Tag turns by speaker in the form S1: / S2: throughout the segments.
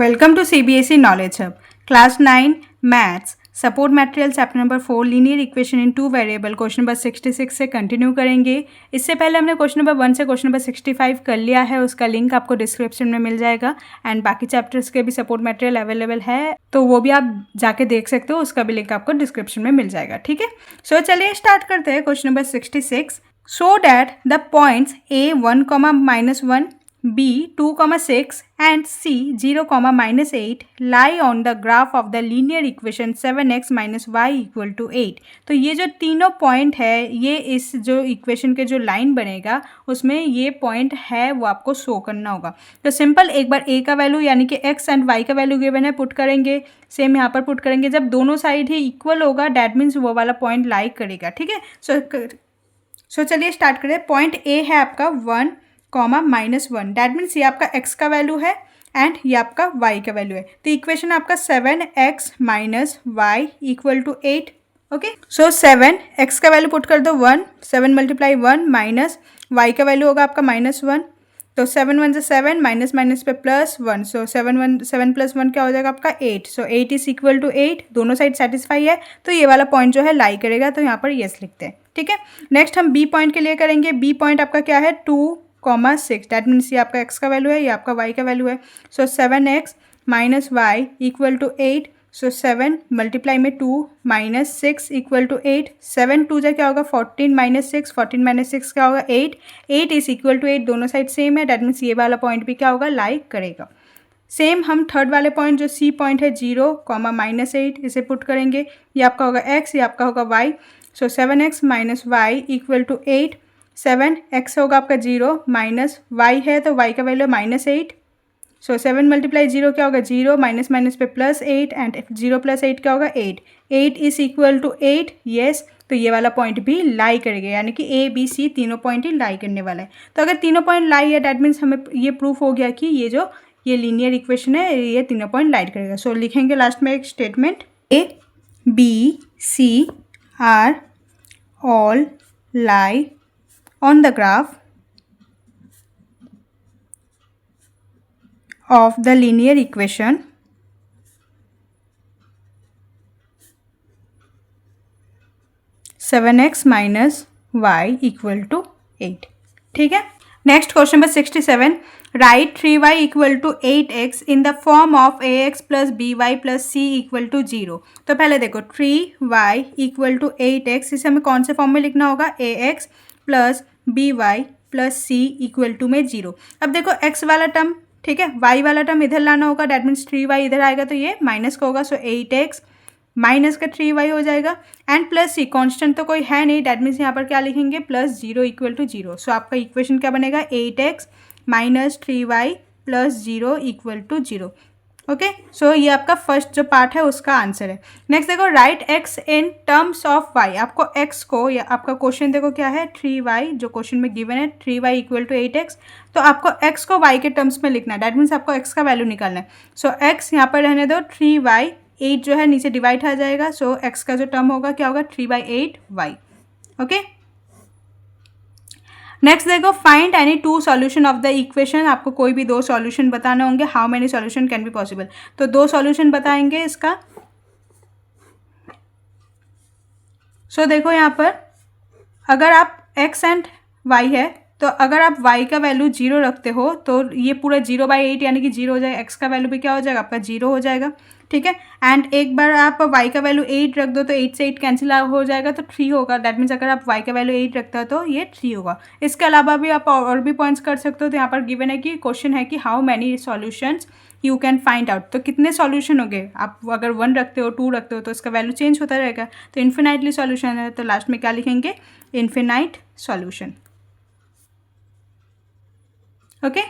S1: Welcome to CBSE Knowledge Hub. Class 9 Maths Support Material Chapter Number 4 Linear Equation in 2 Variable question number 66 से continue करेंगे। इससे पहले हमने question number 1 से question number 65 कर लिया है, उसका लिंक आपको डिस्क्रिप्शन में मिल जाएगा। एंड बाकी चैप्टर्स के भी सपोर्ट मटेरियल अवेलेबल है, तो वो भी आप जाके देख सकते हो, उसका भी लिंक आपको डिस्क्रिप्शन में मिल जाएगा। ठीक है, सो चलिए स्टार्ट करते हैं question number 66। So that the points A1, -1, B 2,6 and C 0,-8 lie on the graph of the linear equation 7x - y = 8। तो ये जो तीनों पॉइंट है, ये इस जो इक्वेशन के जो लाइन बनेगा उसमें ये पॉइंट है वो आपको शो करना होगा। तो सिंपल एक बार a का वैल्यू यानी कि x एंड y का वैल्यू गिवन है, पुट करेंगे। सेम यहाँ पर पुट करेंगे। जब दोनों साइड ही इक्वल होगा डैट मीन्स वो वाला पॉइंट लाई करेगा। ठीक है, सो चलिए स्टार्ट करें। पॉइंट a है आपका 1, -1, डैट मीन्स ये आपका x का वैल्यू है एंड ये आपका y का वैल्यू है। तो इक्वेशन आपका 7x - y = 8। ओके, सो 7x का वैल्यू पुट कर दो 1, 7 × 1 माइनस y का वैल्यू होगा आपका -1। तो 7 × 1 = 7, माइनस माइनस पे +1, सो 7 + 1 क्या हो जाएगा आपका 8। सो 8 = 8, दोनों साइड सेटिस्फाई है, तो ये वाला पॉइंट जो है लाई करेगा, तो यहाँ पर येस लिखते हैं। ठीक है, नेक्स्ट हम बी पॉइंट के लिए करेंगे। बी पॉइंट आपका क्या है 2,6, डैट मीन्स ये आपका x का वैल्यू है, ये आपका y का वैल्यू है। सो 7x - y = 8। सो 7 मल्टीप्लाई में 2 माइनस 6 = 8। 7 2 जा क्या होगा 14 - 6, 14 - 6 क्या होगा 8। 8 = 8, दोनों साइड सेम है, डैट मीन्स ये वाला पॉइंट भी क्या होगा लाई करेगा। सेम हम थर्ड वाले पॉइंट जो सी पॉइंट है 0, -8, इसे पुट करेंगे। ये आपका होगा x, ये आपका होगा y। सो 7x - y = 8। 7x होगा आपका 0, माइनस y है तो y का वैल्यू -8। सो 7 × 0 क्या होगा 0, माइनस माइनस पे +8 एंड 0 + 8 क्या होगा 8। 8 = 8, येस। तो ये वाला पॉइंट भी लाई करेगा, यानी कि A B C तीनों पॉइंट ही लाई करने वाला है। तो अगर तीनों पॉइंट लाई है डैट मीन्स हमें ये प्रूफ हो गया कि ये लीनियर इक्वेशन है, ये तीनों पॉइंट लाइट करेगा। सो लिखेंगे लास्ट में एक statement, A B C are all lie on the graph of the linear equation 7x - y = 8। ठीक है, next question number 67। Right 3y = 8x in the form of ax + by + c = 0। तो पहले देखो 3y = 8x, इसे हमें कौन से form में लिखना होगा ax + by + c = में 0। अब देखो x वाला टर्म, ठीक है, y वाला टर्म इधर लाना होगा, डैट मीन्स 3y इधर आएगा तो ये माइनस का होगा। सो 8x माइनस का 3y हो जाएगा एंड प्लस c, कॉन्स्टेंट तो कोई है नहीं, डैट मीन्स यहाँ पर क्या लिखेंगे +0 = 0। सो आपका इक्वेशन क्या बनेगा 8x - 3y + 0 = 0। ओके, सो ये आपका फर्स्ट जो पार्ट है उसका आंसर है। नेक्स्ट देखो right x in terms of y। आपको x को, या आपका क्वेश्चन देखो क्या है 3y, जो क्वेश्चन में गिवन है 3y = 8x, तो आपको x को y के टर्म्स में लिखना है, डैट मीन्स आपको x का वैल्यू निकालना है। सो x यहाँ पर रहने दो, 3y 8 जो है नीचे डिवाइड आ जाएगा। सो x का जो टर्म होगा क्या होगा 3/8y। ओके, नेक्स्ट देखो find any 2 solution of the equation. आपको कोई भी 2 सॉल्यूशन बताने होंगे। How many solution can be possible, तो 2 सॉल्यूशन बताएंगे इसका। सो देखो यहाँ पर अगर आप x एंड y है, तो अगर आप y का वैल्यू 0 रखते हो तो ये पूरा 0/8 यानी कि 0 हो जाएगा। x का वैल्यू भी क्या हो जाएगा आपका 0 हो जाएगा। ठीक है, एंड एक बार आप y का वैल्यू 8 रख दो तो 8 से 8 कैंसिल हो जाएगा तो 3 होगा। दैट मीन्स अगर आप y का वैल्यू 8 रखते हो तो ये 3 होगा। इसके अलावा भी आप और भी पॉइंट्स कर सकते हो। तो यहाँ पर गिवन है कि क्वेश्चन है कि how many solutions you can find out. तो कितने सॉल्यूशन हो गए, आप अगर 1 रखते हो 2 रखते हो तो इसका वैल्यू चेंज होता रहेगा। तो इन्फिनाइटली सॉल्यूशन है, तो लास्ट में क्या लिखेंगे infinite solution. Okay,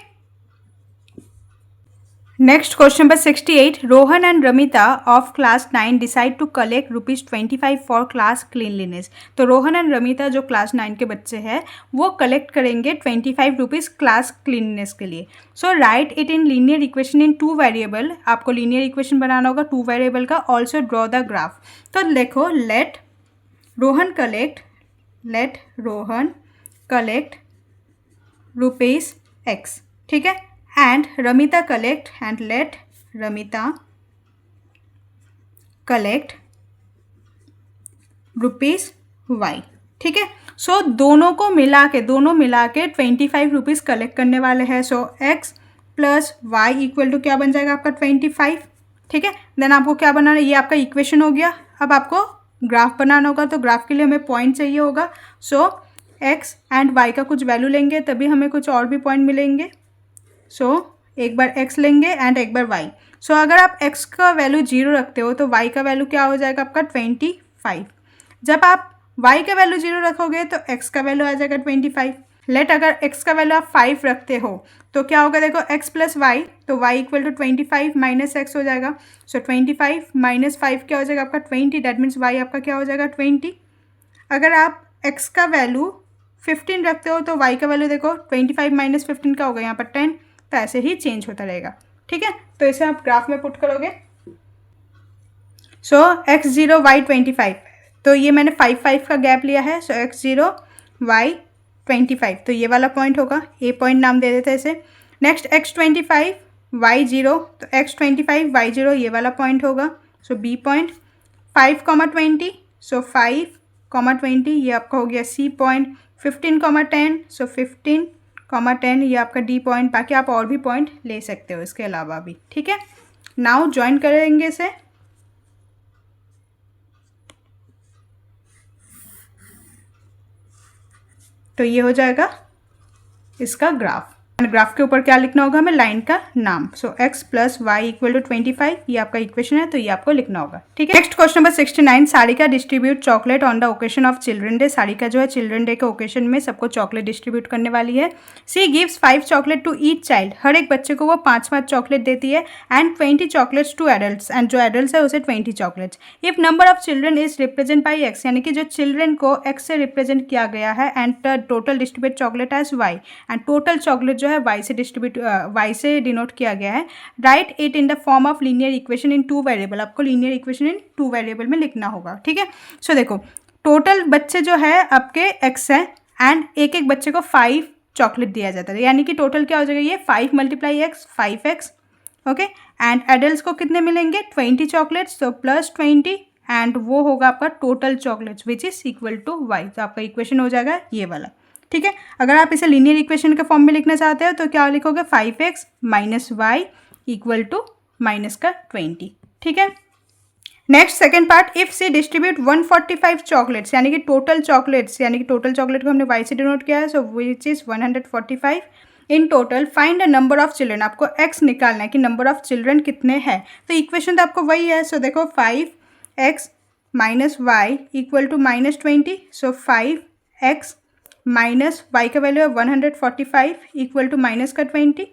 S1: next question number 68। Rohan and Ramita of class 9 decide to collect ₹25 for class cleanliness. तो रोहन एंड रमिता जो क्लास 9 के बच्चे हैं वो कलेक्ट करेंगे ₹25 क्लास क्लीनलीनेस के लिए। So write it in linear equation in 2 variable. आपको लीनियर इक्वेशन बनाना होगा 2 वेरिएबल का। Also draw the graph. तो देखो लेट रोहन कलेक्ट ₹x, ठीक है, and Ramita collect and let Ramita collect rupees Y. ठीक है, सो दोनों मिला के 25 रुपीज़ कलेक्ट करने वाले हैं। So X plus Y equal to क्या बन जाएगा आपका 25। ठीक है, देन आपको क्या बनाना है, ये आपका इक्वेशन हो गया। अब आपको ग्राफ बनाना होगा, तो ग्राफ के लिए हमें पॉइंट चाहिए होगा। सो एक्स एंड वाई का कुछ वैल्यू लेंगे तभी हमें कुछ और भी पॉइंट मिलेंगे। सो एक बार x लेंगे एंड एक बार y। सो अगर आप x का वैल्यू 0 रखते हो तो y का वैल्यू क्या हो जाएगा आपका 25। जब आप y का वैल्यू 0 रखोगे तो x का वैल्यू आ जाएगा 25। लेट अगर x का वैल्यू आप 5 रखते हो तो क्या होगा, देखो x प्लस वाई, तो y equal to 25 minus x हो जाएगा। सो 25 माइनस 5 क्या हो जाएगा आपका 20, दैट मीन्स y आपका क्या हो जाएगा 20। अगर आप x का वैल्यू 15 रखते हो तो y का वैल्यू देखो 25 माइनस 15 का होगा यहाँ पर 10, तो ऐसे ही चेंज होता रहेगा। ठीक है, तो इसे आप ग्राफ में पुट करोगे। सो x0 y 25, तो ये मैंने 5 का गैप लिया है। सो x0 y 25, तो ये वाला पॉइंट होगा, ए पॉइंट नाम दे देते हैं इसे। नेक्स्ट x25 y0, तो x25 y0 ये वाला पॉइंट होगा। सो बी पॉइंट 5,20, सो 5,20 ये आपका हो गया सी पॉइंट। 15,10, सो 15,10 ये आपका डी पॉइंट। बाकी आप और भी पॉइंट ले सकते हो इसके अलावा भी। ठीक है, नाउ ज्वाइन करेंगे इसे। तो ये हो जाएगा इसका ग्राफ। ग्राफ के ऊपर क्या लिखना होगा हमें, लाइन का नाम। So x plus Y equal to 25, ये आपका इक्वेशन है, तो ये आपको लिखना होगा। ठीक है, next question number 69, Sarika distribute chocolate on the occasion of children day. Sarika जो है चिल्ड्रन डे के ओकेशन में सबको चॉकलेट डिस्ट्रीब्यूट करने वाली है। She gives 5 chocolate to each child, हर एक बच्चे को वो 5 चॉकलेट देती है। And 20 chocolates to adult, and जो एडल्ट है उसे 20 chocolates. If number of children is represent by X, यानी कि जो चिल्ड्रन को एक्स से रिप्रेजेंट किया गया है, and total distribute chocolate as y, and total chocolate जो है वाई से डिस्ट्रीब्यूट y से डिनोट किया गया है। Right it in the form of linear equation in 2 variable, आपको लीनियर इक्वेशन इन 2 वेरिएबल में लिखना होगा। ठीक है, सो देखो टोटल बच्चे जो है आपके x है, एंड एक एक बच्चे को 5 चॉकलेट दिया जाता है, यानी कि टोटल क्या हो जाएगा, ये 5 × x 5x। Okay, and adult को कितने मिलेंगे 20 चॉकलेट्स, तो प्लस 20, एंड वो होगा आपका total chocolates which is equal to y। तो आपका इक्वेशन हो जाएगा ये वाला। ठीक है, अगर आप इसे लीनियर इक्वेशन के फॉर्म में लिखना चाहते हो तो क्या लिखोगे, 5x minus y equal to minus का 20। ठीक है, नेक्स्ट सेकंड पार्ट, इफ से डिस्ट्रीब्यूट 145 चॉकलेट्स, यानी कि टोटल चॉकलेट्स, यानी कि टोटल चॉकलेट को हमने y से डिनोट किया है, so which is 145 in total. Find the number of children, आपको x निकालना है कि नंबर ऑफ चिल्ड्रन कितने हैं। तो इक्वेशन तो आपको वही है। सो देखो 5x minus y equal to minus 20, so 5x minus y का वैल्यू है 145 इक्वल टू माइनस का 20,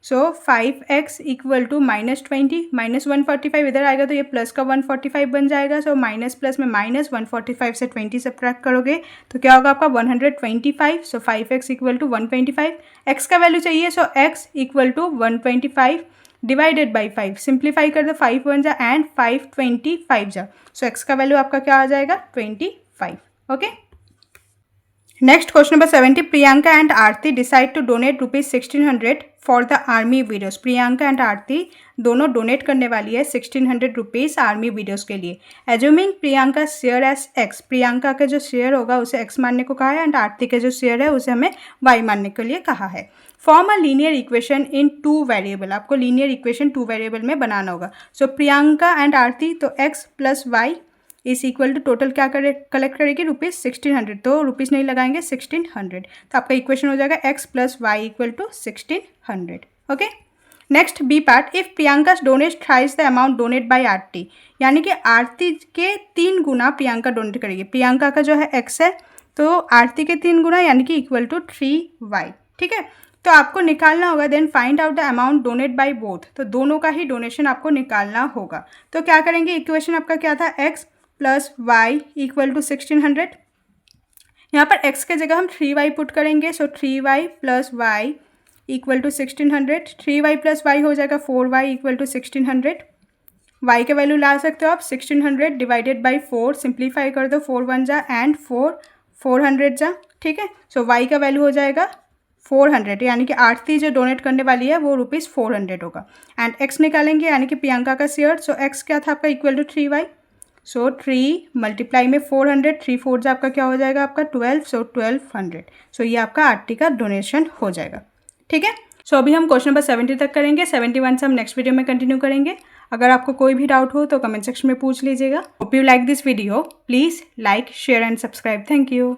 S1: so 5x equal to minus 20, minus 145 इधर आएगा तो ये प्लस का 145 बन जाएगा। सो माइनस प्लस में माइनस, 145 से 20 सब्ट्रैक्ट करोगे तो क्या होगा आपका 125। So 5x equal to 125, x का वैल्यू चाहिए, so x equal to 125 divided by 5, simplify कर दो, 5 1 जा एंड 5 25 जा। सो x का वैल्यू आपका क्या आ जाएगा 25। Okay, next question number 70, Priyanka and Aarti decide to donate ₹1600 for the army widows. Priyanka and Aarti दोनों डोनेट करने वाली है 1600 रुपीज़ आर्मी वीडियोस के लिए। Assuming Priyanka share as x, Priyanka का जो शेयर होगा उसे एक्स मानने को कहा है, एंड आरती का जो शेयर है उसे हमें वाई मानने के लिए कहा है। Form a linear equation in 2 variable, आपको लीनियर इक्वेशन 2 वेरिएबल में बनाना होगा। सो प्रियंका एंड आरती, तो एक्स प्लस वाई इस इक्वल टू टोटल क्या कलेक्ट करेगी ₹1600, तो रुपीज़ नहीं लगाएंगे 1600, तो आपका इक्वेशन हो जाएगा x plus Y equal to 1600। Okay, next B part, if Priyanka donate thrice the amount donate by Aarti, यानी कि आरती के 3 गुना प्रियंका डोनेट करेगी। प्रियंका का जो है x है, तो आरती के 3 गुना यानी कि इक्वल टू 3y। ठीक है, तो आपको निकालना होगा, then find out the amount donate by both, तो दोनों का ही डोनेशन आपको निकालना होगा। तो क्या करेंगे, इक्वेशन आपका क्या था, x plus Y equal to 1600, यहाँ पर x के जगह हम 3y पुट करेंगे। So 3y plus Y equal to 1600, 3y plus y हो जाएगा 4y इक्वल टू 1600। y के वैल्यू ला सकते हो आप 1600 डिवाइडेड बाई 4, सिंप्लीफाई कर दो, 4 1 जा एंड 4 400 जा। ठीक है, सो y का वैल्यू हो जाएगा 400, यानी कि आरती जो डोनेट करने वाली है वो ₹400 होगा। एंड एक्स निकालेंगे यानी कि प्रियंका का शेयर। सो एक्स क्या था आपका, equal to 3y। So 3 multiply में 400, 3 4 से आपका क्या हो जाएगा आपका 12, सो 1200। सो ये आपका आरती का डोनेशन हो जाएगा। ठीक है, सो अभी हम क्वेश्चन नंबर 70 तक करेंगे, 71 से हम नेक्स्ट वीडियो में कंटिन्यू करेंगे। अगर आपको कोई भी डाउट हो तो कमेंट सेक्शन में पूछ लीजिएगा। Hope you like this video, please like share and subscribe. Thank you.